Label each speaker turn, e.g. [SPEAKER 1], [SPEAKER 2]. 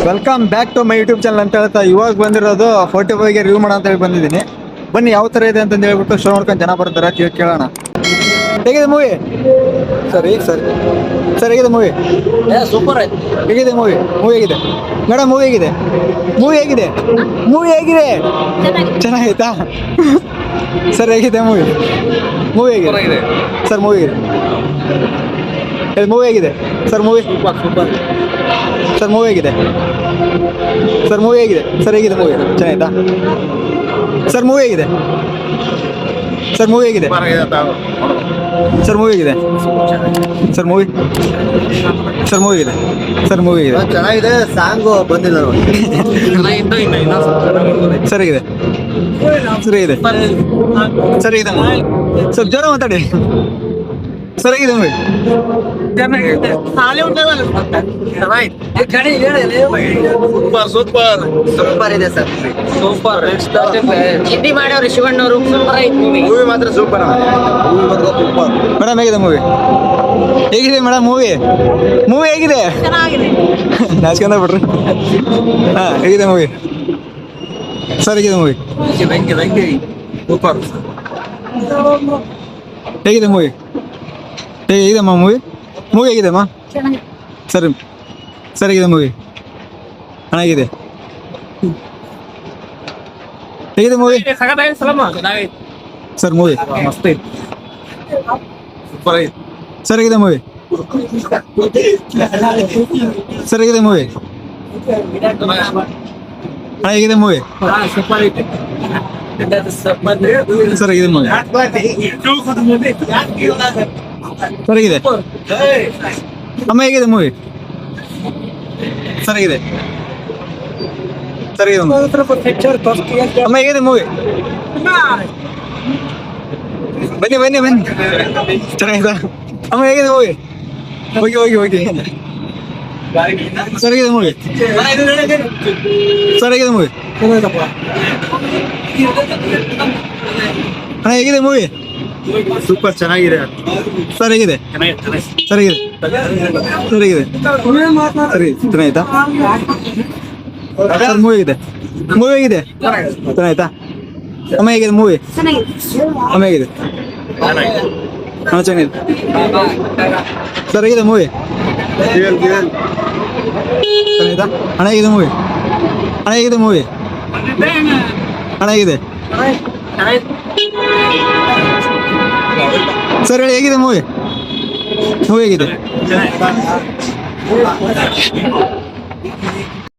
[SPEAKER 1] Welcome back to my YouTube channel ಅಂತ ಹೇಳ್ತಾ ಇವಾಗ ಬಂದಿರೋದು 45ಗೆ ರಿವ್ಯೂ ಮಾಡೋಣ ಅಂತ ಹೇಳಿ ಬಂದಿದ್ದೀನಿ. ಬನ್ನಿ ಯಾವ ಥರ ಇದೆ ಅಂತ ಹೇಳ್ಬಿಟ್ಟು ಶೋ ನೋಡ್ಕೊಂಡು ಜನ ಬರ್ತಾರೆ ಕೇಳೋಣ. ಹೇಗಿದೆ ಮೂವಿ? ಸರಿ ಹೇಗಿದೆ ಮೂವಿ?
[SPEAKER 2] ಸೂಪರ್ ಆಯ್ತು.
[SPEAKER 1] ಹೇಗಿದೆ ಮೂವಿ ಹೇಗಿದೆ ಮೇಡಮ್? ಮೂವಿ ಹೇಗಿದೆ ಚೆನ್ನಾಗೈತಾ ಸರ್? ಹೇಗಿದೆ ಮೂವಿ ಹೇಗಿದೆ ಸರ್? ಮೂವಿ ಹೇಗಿದೆ ಸರ್? ಸರ್ ಮೂವಿ ಹೇಗಿದೆ ಸರ್? ಹೇಗಿದೆ ಮೂವಿ? ಚೆನ್ನಾಯ್ತಾ ಸರ್? ಮೂವಿ ಹೇಗಿದೆ ಸರ್? ಮೂವಿ ಹೇಗಿದೆ
[SPEAKER 2] ಚೆನ್ನಾಗಿದೆ. ಸಾಂಗು ಬಂದಿಲ್ಲ
[SPEAKER 1] ಸರ್ ಹೇಗಿದೆ ಸ್ವಲ್ಪ ಜ್ವರ ಮಾತಾಡಿ. ಸರ್ ಹೇಗಿದೆ ಮೂವಿ?
[SPEAKER 2] ಸೂಪರ್ ಇದೆ ಸರ್. ಸೂಪರ್ ಹಿಂದಿ ಮಾಡ್ಯವ್ರಿ ಶಿವಣ್ಣವರು. ಸೂಪರ್ ಆಯ್ತು ಮೂವಿ ಮಾತ್ರ ಸೂಪರ್.
[SPEAKER 1] ಮೇಡಮ್ ಹೇಗಿದೆ ಮೂವಿ? ಮೇಡಮ್ ಮೂವಿ ಹೇಗಿದೆ? ನಾಚ್ಕೊಂಡ ಬಿಡ್ರಿ. ಹೇಗಿದೆ ಮೂವಿ ಸರ್? ಹೇಗಿದೆ ಮೂವಿ? ಹೇಗಿದೆ ಮೂವಿ? ಹೇಗಿದೆಮ್ಮ ಮೂವಿ ಹೇಗಿದೆಮ್ಮ? ಸರ್ ಹೇಗಿದೆ ಮೂವಿ? ಹೇಗಿದೆ ಮೂವಿ? ಸರ್ ಮೂವಿ ಸರ್ ಹೇಗಿದೆ ಮೂವಿ? ಹೇಗಿದೆ ಮೂವಿ? ಹೇಗಿದೆ ಮೂವಿ? ಸರ್ ಹೇಗಿದೆ ಮೂವಿ? ಸರ್ ಹೇಗಿದೆ ಅಮ್ಮ? ಹೇಗಿದೆ ಮೂವಿ? ಸರ್ ಹೇಗಿದೆ ಅಮ್ಮ? ಹೇಗಿದೆ ಮೂವಿ? ಬನ್ನಿ ಚೆನ್ನಾಗಿದಾ ಅಮ್ಮ? ಹೇಗಿದೆ ಮೂವಿ? ಹೋಗಿ ಸರ್ ಹೇಗಿದೆ ಮೂವಿ? ಸರ್ ಹೇಗಿದೆ ಮೂವಿ? ಹೇಗಿದೆ ಮೂವಿ?
[SPEAKER 2] ಸೂಪರ್ ಚೆನ್ನಾಗಿದೆ
[SPEAKER 1] ಸರ್. ಹೇಗಿದೆ ಸರ್? ಚೆನ್ನಾಯ್ತಾ ಸರ್? ಮೂವಿ ಹೇಗಿದೆ ಚೆನ್ನಾಯ್ತಾ ಅಮ್ಮ? ಹೇಗಿದೆ ಮೂವಿ? ಅಮ್ಮ ಹೇಗಿದೆ? ಚೆನ್ನಾಗಿದೆ ಸರ್. ಹೇಗಿದೆ ಮೂವಿ? ಚೆನ್ನಾಯ್ತಾ ಹೇಗಿದೆ ಮೂವಿ? ಹೇಗಿದೆ ಮೂವಿ? ಹೇಗಿದೆ ಸರ್? ಹೇಗಿದೆ ಮೂವಿ? ಹೇಗಿದೆ?